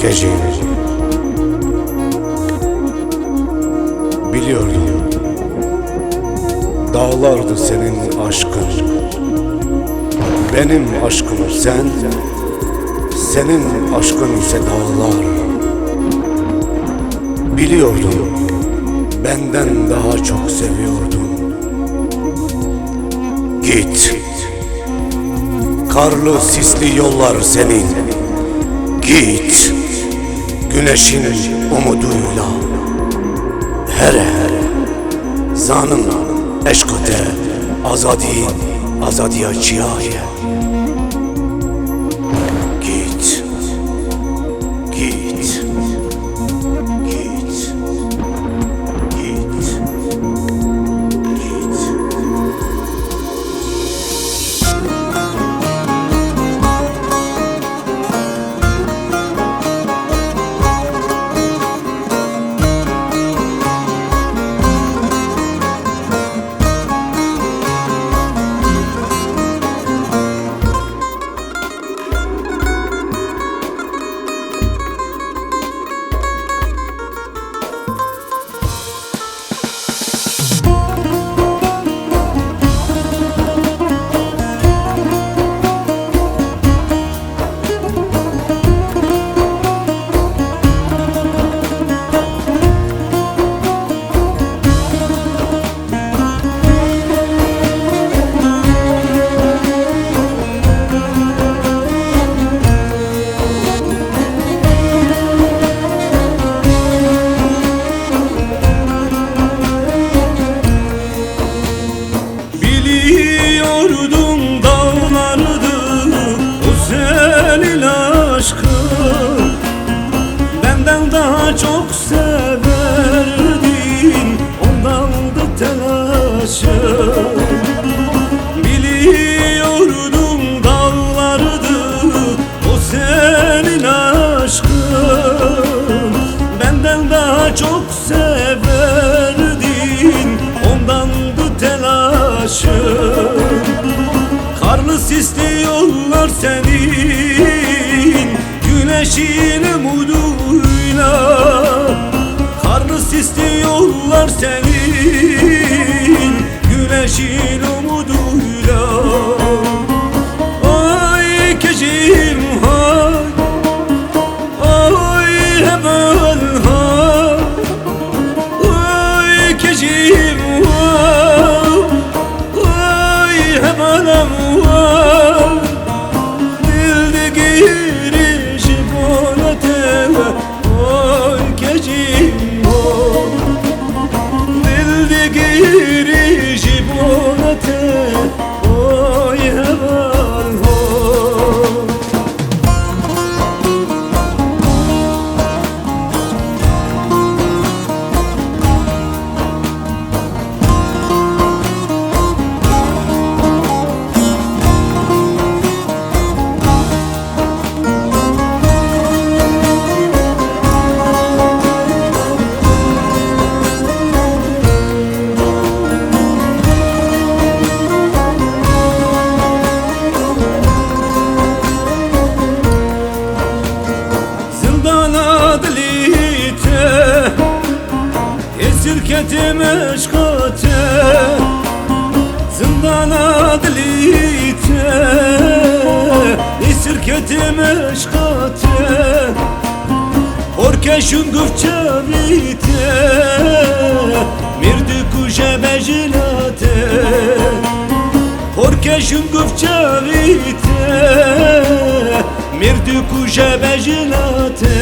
gece biliyordum, dağlardı senin aşkın. Benim aşkım sen, senin aşkın ise dağlar. Biliyordum, benden daha çok seviyordun. Git, karlı sisli yollar senin. Git, güneşin umuduyla. Here, zanın eşkıte, azadiya çiyaye. Git, git, git, git, git. Biliyordum dağlardı o senin aşkın. Benden daha çok severdin, ondandı telaşın. Biliyordum dağlardı o senin aşkın. Benden daha çok severdin, ondandı telaşın. Karlı sisli yollar senin, güneşin umuduyla. Karlı sisli yollar senin, güneşin umuduyla. Ay keçim hay, ay hemen hay. Ay keçim hay, ay hemen hay. Dilde girişi bonete, ay keçim hay. Dilde girişi bonete, ay hemen hay. Esirketim eşkate, zindana dilite. Esirketim eşkate, orkeşun güfçevite. Mirdi kuşe bejilate, orkeşun güfçevite. Mirdi kuşe bejilate.